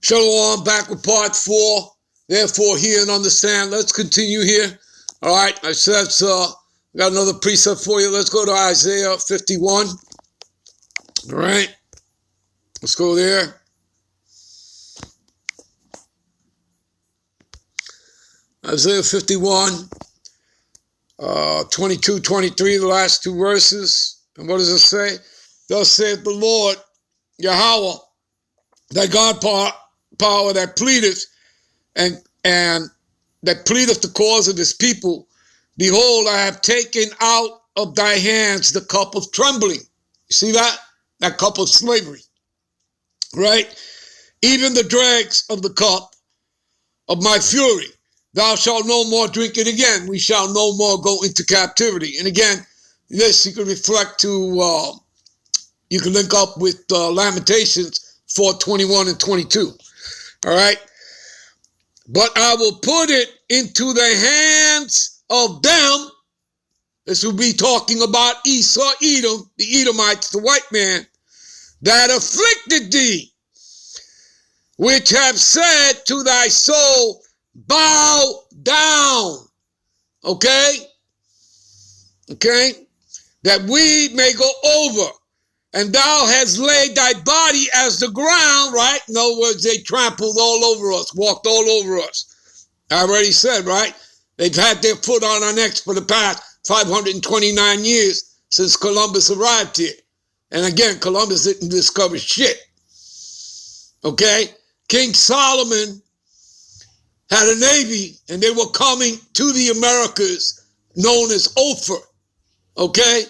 Shalom, back with part 4. Therefore, hear and understand. Let's continue here. All right, I said, got another precept for you. Let's go to Isaiah 51. All right, let's go there. Isaiah 51, 22, 23, the last two verses. And what does it say? Thus saith the Lord, Yahweh, thy God power that pleadeth and that pleadeth the cause of his people. Behold, I have taken out of thy hands the cup of trembling. You see that? That cup of slavery, right? Even the dregs of the cup of my fury. Thou shalt no more drink it again. We shall no more go into captivity. And again, this you can reflect to, you can link up with Lamentations 4:21 and 22. All right? But I will put it into the hands of them. This will be talking about Esau, Edom, the Edomites, the white man, that afflicted thee, which have said to thy soul, bow down. Okay? Okay? That we may go over. And thou hast laid thy body as the ground, right? In other words, they trampled all over us, walked all over us. I already said, right? They've had their foot on our necks for the past 529 years since Columbus arrived here. And again, Columbus didn't discover shit. Okay? King Solomon had a navy, and they were coming to the Americas, known as Ophir. Okay?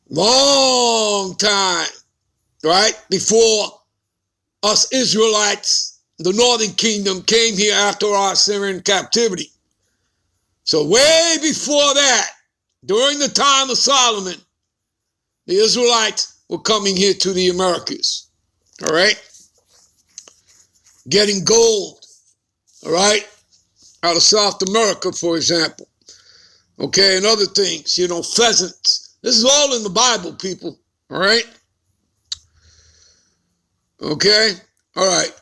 Long time, right? Before us Israelites, the northern kingdom, came here after our Assyrian captivity. So way before that, during the time of Solomon, the Israelites were coming here to the Americas, all right? Getting gold, all right? Out of South America, for example. Okay, and other things, pheasants. This is all in the Bible, people, all right? Okay, all right,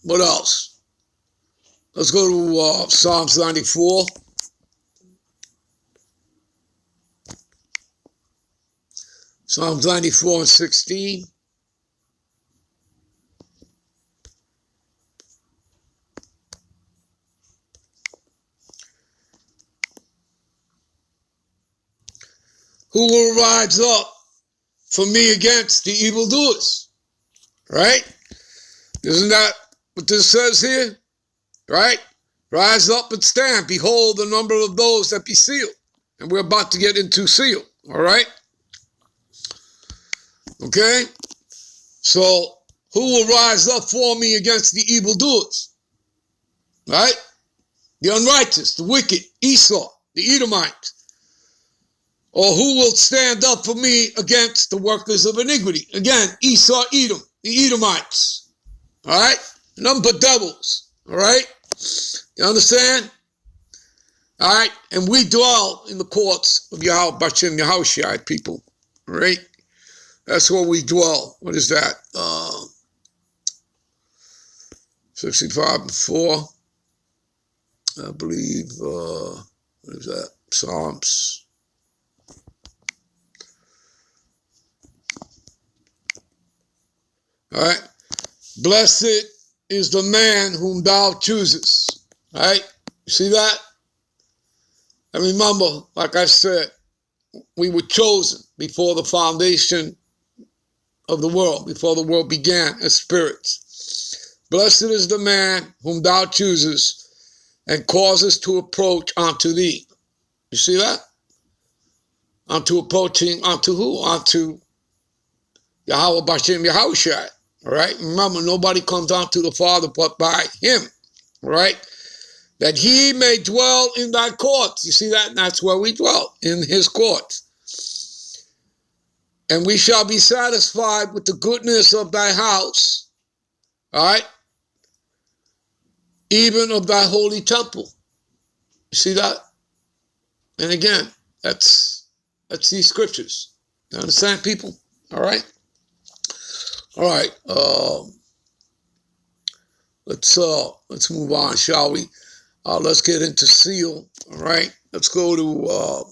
what else? Let's go to Psalms 94. Psalms 94 and 16. Who will rise up for me against the evildoers? Right? Isn't that what this says here? Right? Rise up and stand. Behold the number of those that be sealed. And we're about to get into seal. All right? Okay? So, who will rise up for me against the evildoers? Right? The unrighteous, the wicked, Esau, the Edomites. Or who will stand up for me against the workers of iniquity? Again, Esau, Edom, the Edomites. All right? None but devils. All right? You understand? All right? And we dwell in the courts of Yahweh, Bashim, Yahushai, people. All right? That's where we dwell. What is that? 65 and 4. I believe, what is that? Psalms. All right. Blessed is the man whom thou choosest. All right. You see that? And remember, like I said, we were chosen before the foundation of the world, before the world began as spirits. Blessed is the man whom thou choosest and causes to approach unto thee. You see that? Unto approaching unto who? Unto Yahweh Bashem Yahushai. All right. Remember, nobody comes unto the Father but by him. All right. That he may dwell in thy courts. You see that? And that's where we dwell, in his courts. And we shall be satisfied with the goodness of thy house. All right. Even of thy holy temple. You see that? And again, that's these scriptures. You understand, people? All right. All right. Let's move on, shall we? Let's get into seal. All right. Let's go to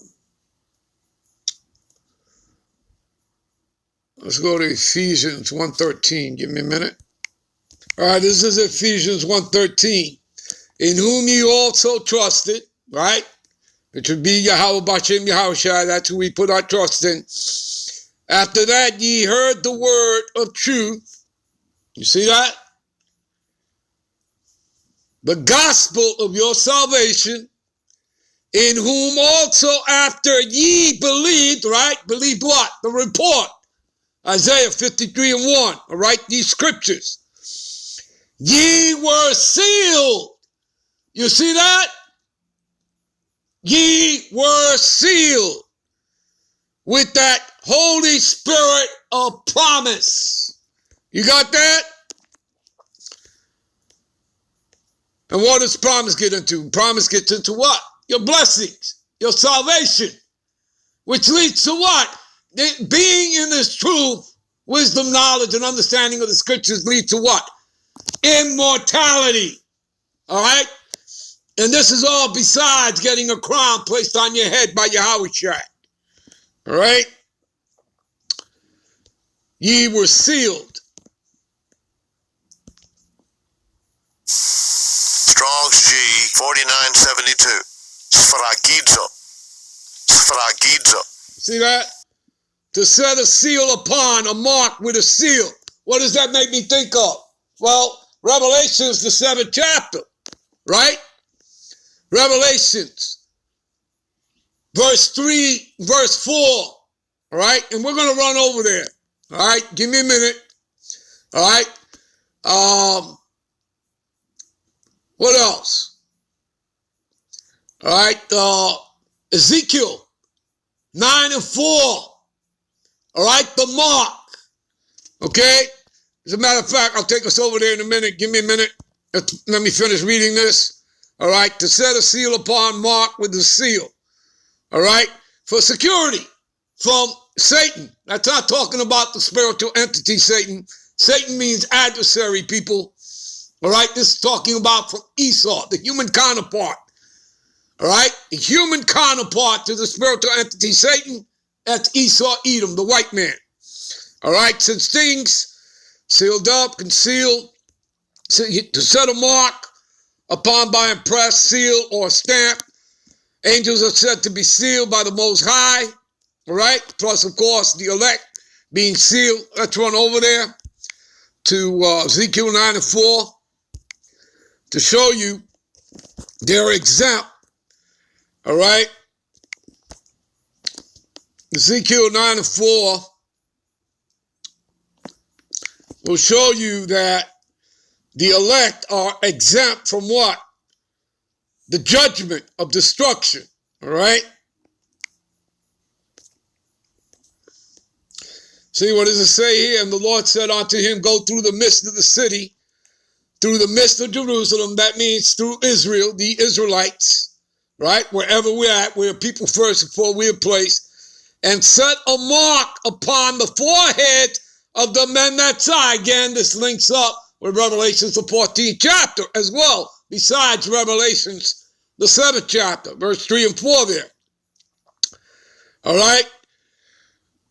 Ephesians 1:13. Give me a minute. All right, this is Ephesians 1:13. In whom you also trusted, right? Which would be Yahweh B'Shem Yahushua. That's who we put our trust in. After that, ye heard the word of truth. You see that? The gospel of your salvation, in whom also after ye believed, right? Believed what? The report. Isaiah 53:1. All right, these scriptures. Ye were sealed. You see that? Ye were sealed with that Holy Spirit of promise. You got that? And what does promise get into? Promise gets into what? Your blessings, your salvation, which leads to what? Being in this truth, wisdom, knowledge, and understanding of the scriptures lead to what? Immortality. All right? And this is all besides getting a crown placed on your head by Yahushua. All right? Ye were sealed. Strong's G 4972. Sfragidzo. Sfragidzo. See that? To set a seal upon, a mark with a seal. What does that make me think of? Well, Revelations, the 7th chapter, right? Revelations, verse 3, verse 4, all right? And we're going to run over there, all right? Give me a minute, all right? What else? All right, Ezekiel 9:4, all right, the mark, okay? As a matter of fact, I'll take us over there in a minute. Give me a minute. Let me finish reading this. All right, to set a seal upon, mark with the seal. All right, for security from Satan. That's not talking about the spiritual entity Satan. Satan means adversary, people. All right, this is talking about from Esau, the human counterpart. All right, the human counterpart to the spiritual entity Satan. That's Esau, Edom, the white man. All right, since things sealed up, concealed, to set a mark upon by impress, seal, or stamp. Angels are said to be sealed by the Most High, all right? Plus, of course, the elect being sealed. Let's run over there to Ezekiel 9:4 to show you they're exempt, all right? Ezekiel 9:4 will show you that the elect are exempt from what? The judgment of destruction, all right? See, what does it say here? And the Lord said unto him, go through the midst of the city, through the midst of Jerusalem. That means through Israel, the Israelites, right? Wherever we're at, we're people first before we're placed. And set a mark upon the forehead of the men that sigh. Again, this links up with Revelations, the 14th chapter as well, besides Revelations, the 7th chapter, verse 3 and 4 there. All right?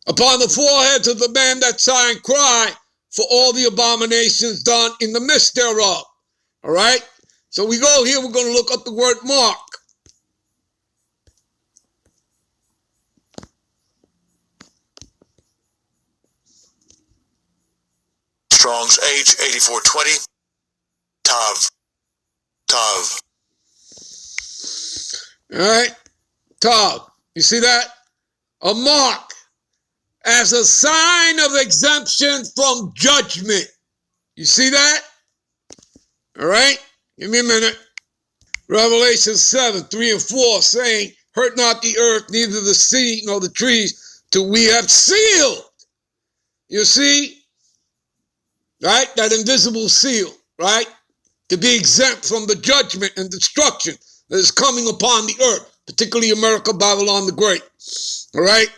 Upon the foreheads of the men that sigh and cry for all the abominations done in the midst thereof. All right? So we go here, we're going to look up the word mark. Strong's H 8420. Tav. Tav. All right? Tav. You see that? A mark as a sign of exemption from judgment. You see that? All right? Give me a minute. Revelation 7, 3 and 4 saying, hurt not the earth, neither the sea, nor the trees, till we have sealed. You see? Right? That invisible seal, right? To be exempt from the judgment and destruction that is coming upon the earth, particularly America, Babylon the Great. All right?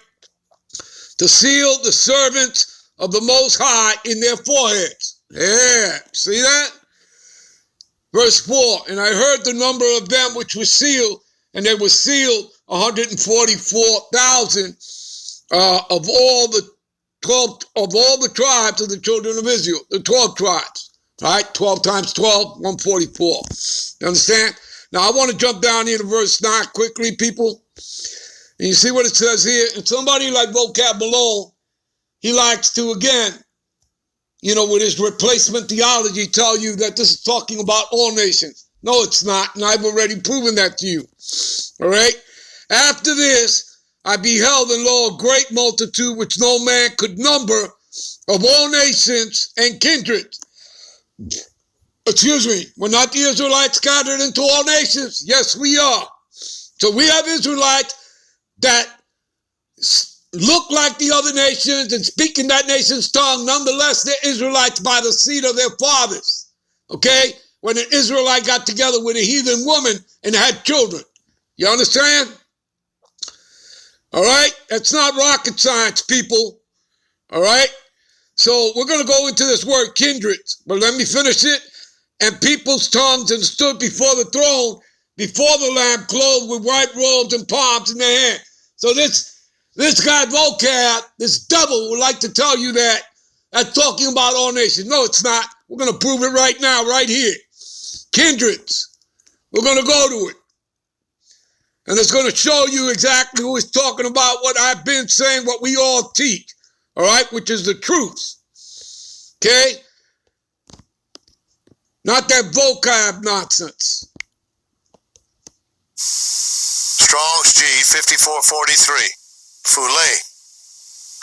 To seal the servants of the Most High in their foreheads. Yeah, see that? Verse 4, and I heard the number of them which were sealed, and they were sealed 144,000 of all the tribes of the children of Israel, the 12 tribes. Right? 12 times 12, 144. You understand? Now I want to jump down here to verse 9 quickly, people. And you see what it says here? And somebody like Vocab Malone, he likes to, again, with his replacement theology, tell you that this is talking about all nations. No, it's not, and I've already proven that to you. All right? After this, I beheld and lo, a great multitude which no man could number, of all nations and kindreds. Excuse me, we're not the Israelites scattered into all nations? Yes, we are. So we have Israelites that look like the other nations and speak in that nation's tongue. Nonetheless, they're Israelites by the seed of their fathers. Okay? When an Israelite got together with a heathen woman and had children. You understand? All right? That's not rocket science, people. All right? So we're going to go into this word kindreds, but let me finish it. And people's tongues, and stood before the throne, before the Lamb, clothed with white robes and palms in their hand. So this guy Vocab, this devil, would like to tell you that that's talking about all nations. No, it's not. We're going to prove it right now, right here. Kindreds. We're going to go to it. And it's going to show you exactly who is talking about what I've been saying, what we all teach. All right, which is the truth. Okay? Not that vocab nonsense. Strong's G 5443.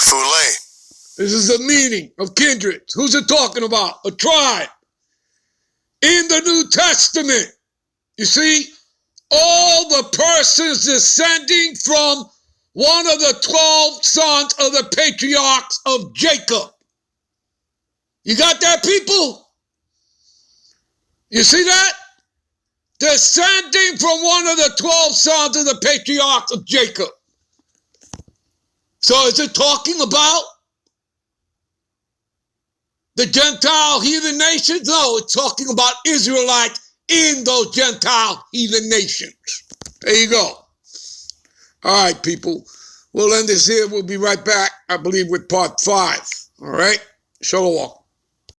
Foulet. This is the meaning of kindred. Who's it talking about? A tribe. In the New Testament, you see, all the persons descending from one of the 12 sons of the patriarchs of Jacob. You got that, people? You see that? Descending from one of the 12 sons of the patriarchs of Jacob. So is it talking about the Gentile heathen nations? No, it's talking about Israelites in those Gentile heathen nations. There you go. All right, people. We'll end this here. We'll be right back, I believe, with part 5. All right? Shalom.